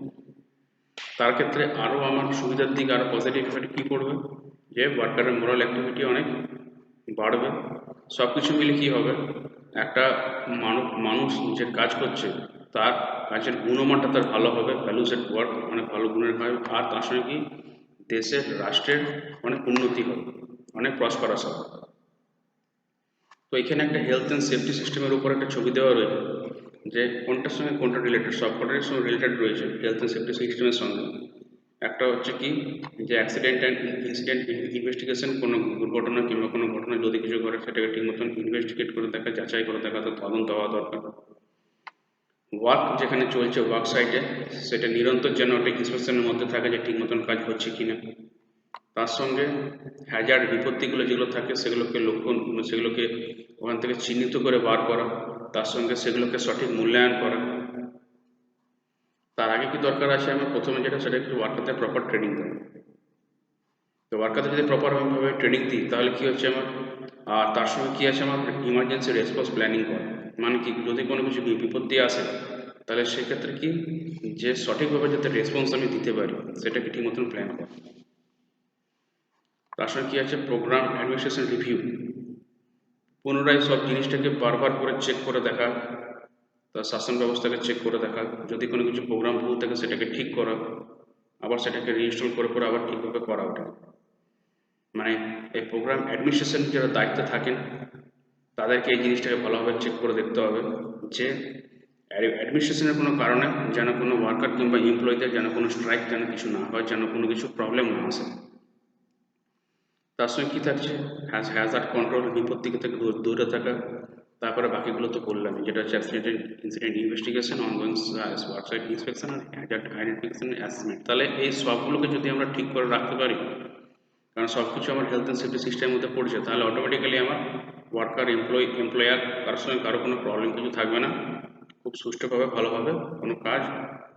তার ক্ষেত্রে আরও আমার সুবিধার দিক আরও পজিটিভ ইফেক্ট কী পড়বে, যে ওয়ার্কারের মোরাল অ্যাক্টিভিটি অনেক বাড়বে। সব কিছু মিলে কী হবে, একটা মানুষ যে কাজ করছে তার কাজের গুণমানটা তার ভালো হবে, ভ্যালুস এট ওয়ার্ক অনেক ভালো গুণের হয়, আর তার সঙ্গে কি দেশের রাষ্ট্রের অনেক উন্নতি হবে, অনেক প্রসপারাস হবে। তো এখানে একটা হেলথ অ্যান্ড সেফটি সিস্টেমের উপর একটা ছবি দেওয়া রয়েছে যে কোনটার সঙ্গে কোনটা রিলেটেড, সবকটার সঙ্গে রিলেটেড রয়েছে হেলথ অ্যান্ড সেফটি সিস্টেমের সঙ্গে। একটা হচ্ছে কি যে অ্যাক্সিডেন্ট অ্যান্ড ইনসিডেন্ট ইনভেস্টিগেশন, কোনো দুর্ঘটনা কিংবা কোনো ঘটনা যদি কিছু ঘটে সেটাকে ঠিক মতন ইনভেস্টিগেট করে দেখা, যাচাই করে দেখা, তো তদন্ত হওয়া দরকার। ওয়ার্ক যেখানে চলছে ওয়ার্ক সাইটে, সেটা নিরন্তর যেন একটা ইন্সপেকশনের মধ্যে থাকে যে ঠিক মতন কাজ হচ্ছে কিনা। তার সঙ্গে হ্যাজার্ড বিপত্তিগুলো যেগুলো থাকে সেগুলোকে সেগুলোকে ওখান থেকে চিহ্নিত করে বার করা, তার সঙ্গে সেগুলোকে সঠিক মূল্যায়ন করা। তার আগে কি দরকার আছে, আমার প্রথমে যেটা সেটা একটু ওয়ার্কারদের প্রপার ট্রেনিং দেওয়া। তো ওয়ার্কারদের যদি প্রপারভাবে ট্রেনিং দিই তাহলে কী হচ্ছে আমার, আর তার সঙ্গে কী আছে আমার ইমার্জেন্সি রেসপন্স প্ল্যানিং করা। মানে কি, যদি কোনো কিছু বিপত্তি আসে তাহলে সেক্ষেত্রে কি যে সঠিকভাবে যাতে রেসপন্স আমি দিতে পারি সেটাকে ঠিক মতন প্ল্যান করা। তার সঙ্গে কী আছে প্রোগ্রাম অ্যাডমিনিস্ট্রেশন রিভিউ, পুনরায় সব জিনিসটাকে বারবার করে চেক করে দেখা, তার শাসন ব্যবস্থাকে চেক করে দেখা, যদি কোনো কিছু প্রোগ্রাম ভুল থাকে সেটাকে ঠিক করা, আবার সেটাকে রিইনস্টল করে আবার ঠিকভাবে করা। ওটা মানে এই প্রোগ্রাম অ্যাডমিনিস্ট্রেশন যারা দায়িত্বে থাকেন তাদেরকে এই জিনিসটাকে ভালোভাবে চেক করে দেখতে হবে যে অ্যাডমিনিস্ট্রেশনের কোনো কারণে যেন কোনো ওয়ার্কার কিংবা এমপ্লয়ীদের যেন কোনো স্ট্রাইক যেন কিছু না হয়, যেন কোনো কিছু প্রবলেম না আসে। তার সঙ্গে কী থাকছে হ্যাজার্ড কন্ট্রোল, বিপত্তি থেকে দূরে থাকা। তারপরে বাকিগুলো তো বললামই, যেটা হচ্ছে accident incident investigation, ongoing worksite inspection আর হ্যাজার্ড আইডেন্টিফিকেশন অ্যাসেসমেন্ট। তাহলে এই সবগুলোকে যদি আমরা ঠিক করে রাখতে পারি, কারণ সব কিছু আমার হেলথ অ্যান্ড সেফটি সিস্টেমের মধ্যে পড়ছে, তাহলে অটোমেটিক্যালি আমার ওয়ার্কার এমপ্লয়ার কারোর সঙ্গে কারো কোনো প্রবলেম কিছু থাকবে না, খুব সুষ্ঠুভাবে ভালোভাবে কোনো কাজ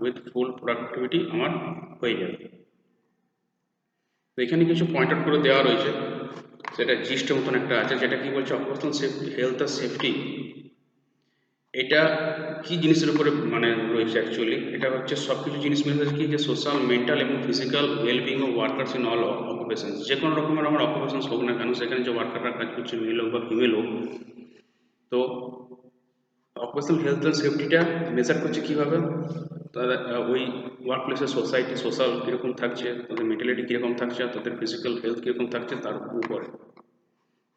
উইথ ফুল প্রোডাক্টিভিটি আমার হয়ে যাবে। তো এখানে কিছু পয়েন্ট আউট করে দেওয়া রয়েছে, সেটা জিস্টের মতন একটা আছে, যেটা কি বলছে অকুপেশনাল সেফটি, হেলথ আর সেফটি এটা কি জিনিসের উপরে মানে রয়েছে অ্যাকচুয়ালি। এটা হচ্ছে সব কিছু জিনিস মিলে কি যে সোশ্যাল, মেন্টাল এবং physical wellbeing of workers in all occupation. যে কোনো রকমের আমার অকুপেশন হোক না কেন, সেখানে যে ওয়ার্কাররা কাজ করছে মেল হোক বা ফিমেল হোক, তো অকুপেশনাল হেলথ অ্যান্ড সেফটিটা মেজার করছে কীভাবে, তারা ওই ওয়ার্ক প্লেসের সোশ্যাল কীরকম থাকছে, তাদের মেন্টালিটি কীরকম থাকছে, আর তাদের ফিজিক্যাল হেলথ কীরকম থাকছে তার উপরে।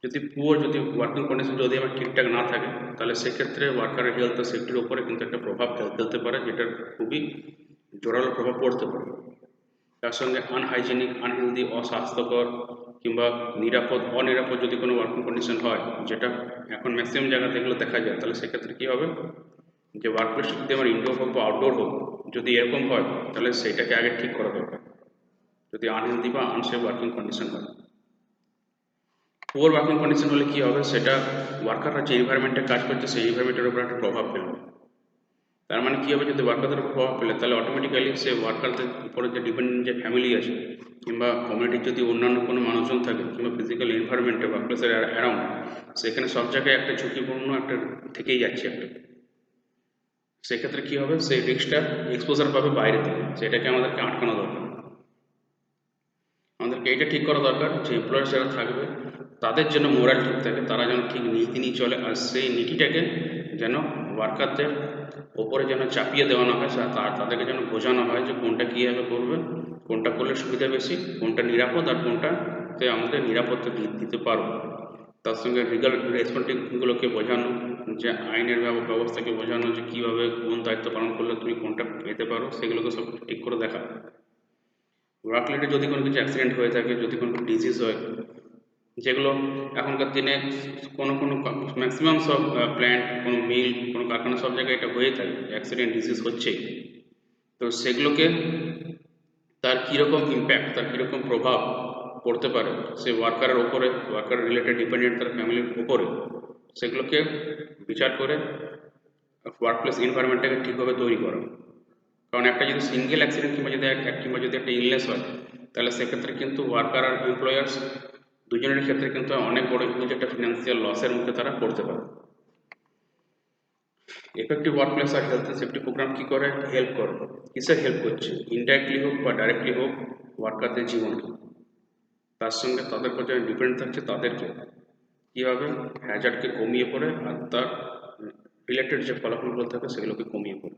যদি যদি ওয়ার্কিং কন্ডিশন যদি আমার ঠিকঠাক না থাকে তাহলে সেক্ষেত্রে ওয়ার্কারের হেলথ আর সেফটির উপরে কিন্তু একটা প্রভাব ফেলতে পারে, যেটার খুবই জোরালো প্রভাব পড়তে পারে। তার সঙ্গে আনহাইজেনিক, আনহেলদি, অস্বাস্থ্যকর কিংবা অনিরাপদ যদি কোনো ওয়ার্কিং কন্ডিশন হয়, যেটা এখন ম্যাক্সিমাম জায়গাতে এগুলো দেখা যায়, তাহলে সেক্ষেত্রে কী হবে যে ওয়ার্কপ্লেস যদি আমার ইনডোর হোক বা আউটডোর হোক, যদি এরকম হয় তাহলে সেটাকে আগে ঠিক করা দরকার, যদি আনহেলদি বা আনসেফ ওয়ার্কিং কন্ডিশন হয়। পুয়ার ওয়ার্কিং কন্ডিশন হলে কী হবে, সেটা ওয়ার্কাররা যে এনভায়রনমেন্টে কাজ করছে সেই এনভায়রনমেন্টের উপর একটা প্রভাব ফেলবে। তার মানে কী হবে, যদি ওয়ার্কারদের উপর প্রভাব ফেলে তাহলে অটোমেটিক্যালি সে ওয়ার্কারদের উপরে যে ডিপেন্ডেন্ট যে ফ্যামিলি আছে কিংবা কমিউনিটির যদি অন্যান্য কোনো মানুষজন থাকে কিংবা ফিজিক্যাল এনভায়রনমেন্টে ওয়ার্কপ্লেসের অ্যারাউন্ড, সেখানে সব জায়গায় একটা ঝুঁকিপূর্ণ একটা থেকেই যাচ্ছে একটা। সেক্ষেত্রে কী হবে, সেই রিস্কটা এক্সপোজার পাবে বাইরে থেকে, সেটাকে আমাদেরকে আটকানো দরকার। আমাদেরকে এটা ঠিক করা দরকার যে এমপ্লয়ার্স যারা থাকবে তাদের যেন মোরাল ঠিক থাকে, তারা যেন ঠিক নীতি নিয়ে চলে, আর সেই নীতিটাকে যেন ওয়ার্কারদের ওপরে যেন চাপিয়ে দেওয়া না হয়, তাদেরকে যেন বোঝানো হয় যে কোনটা কীভাবে করবে, কোনটা করলে সুবিধা বেশি, কোনটা নিরাপদ, আর কোনটাতে আমাদের নিরাপত্তা দিতে পারবো। তার সঙ্গে লিগাল রেসপন্সিবিলিটিগুলোকে বোঝানো, যে আইনের ব্যবস্থাকে বোঝানো যে কীভাবে কোন দায়িত্ব পালন করলে তুমি কোনটা পেতে পারো, সেগুলোকে সব ঠিক করে দেখা। ওয়ার্কপ্লেসে যদি কোনো কিছু অ্যাক্সিডেন্ট হয়ে থাকে, যদি কোনো ডিজিজ হয়, যেগুলো এখনকার দিনে কোনো ম্যাক্সিমাম সব প্ল্যান্ট, কোনো মিল, কোনো কারখানা, সব জায়গায় এটা হয়ে থাকে, অ্যাক্সিডেন্ট ডিজিজ হচ্ছেই। তো সেগুলোকে তার কীরকম ইম্প্যাক্ট, তার কীরকম প্রভাব পড়তে পারে সে ওয়ার্কারের ওপরে, ওয়ার্কার রিলেটেড ডিপেন্ডেন্ট তার ফ্যামিলির উপরে, সেগুলোকে বিচার করে ওয়ার্কপ্লেস এনভায়রনমেন্টটাকে ঠিকভাবে তৈরি করা। কারণ একটা যদি সিঙ্গেল অ্যাক্সিডেন্ট কিংবা যদি একটা ইলনেস হয়, তাহলে সেক্ষেত্রে কিন্তু ওয়ার্কার আর এমপ্লয়ার্স দুজনের ক্ষেত্রে কিন্তু অনেক বড় হিউজ একটা ফিনান্সিয়াল লসের মুখে তারা পড়তে পারে। এফেক্টিভ ওয়ার্কপ্লেস আর হেলথ অ্যান্ড সেফটি প্রোগ্রাম কী করে, হেল্প করে। কিসে হেল্প করছে, ইনডাইরেক্টলি হোক বা ডাইরেক্টলি হোক ওয়ার্কারদের জীবনকে। তার সঙ্গে তাদের উপর যারা ডিপেন্ড থাকছে তাদেরকে কীভাবে হ্যাজার্ডকে কমিয়ে পড়ে আর তার রিলেটেড যে ফলাফলগুলো থাকে সেগুলোকে কমিয়ে পড়ে।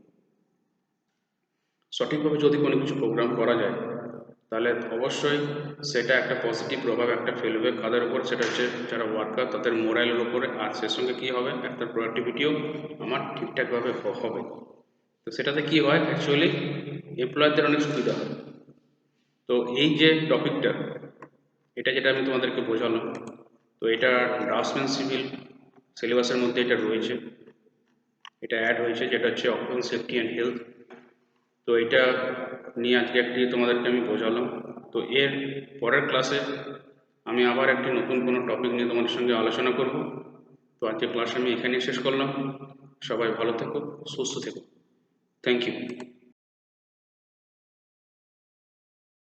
সঠিকভাবে যদি কোনো কিছু প্রোগ্রাম করা যায় তাহলে অবশ্যই সেটা একটা পজিটিভ প্রভাব একটা ফেলবে কাদের উপর, সেটা হচ্ছে যারা ওয়ার্কার তাদের মোরালের উপরে, আর সে সঙ্গে কী হবে একটা প্রোডাক্টিভিটিও আমার ঠিকঠাকভাবে হবে। তো সেটাতে কি হয় অ্যাকচুয়ালি এমপ্লয়ারদের অনেক সুবিধা হয়। তো এই যে টপিকটা, এটা যেটা আমি তোমাদেরকে বোঝালাম, তো এটা ড্রাফটসম্যান সিভিল সিলেবাসের মধ্যে এটা রয়েছে, এটা অ্যাড হয়েছে, যেটা হচ্ছে অকুপেশনাল সেফটি অ্যান্ড হেলথ। তো এটা নিয়ে আজকে একটি তোমাদেরকে আমি বোঝালাম। তো এর পরের ক্লাসে আমি আবার একটি নতুন কোনো টপিক নিয়ে তোমাদের সঙ্গে আলোচনা করব। তো আজকে ক্লাস আমি এখানেই শেষ করলাম। সবাই ভালো থেকো, সুস্থ থেকো। Thank you.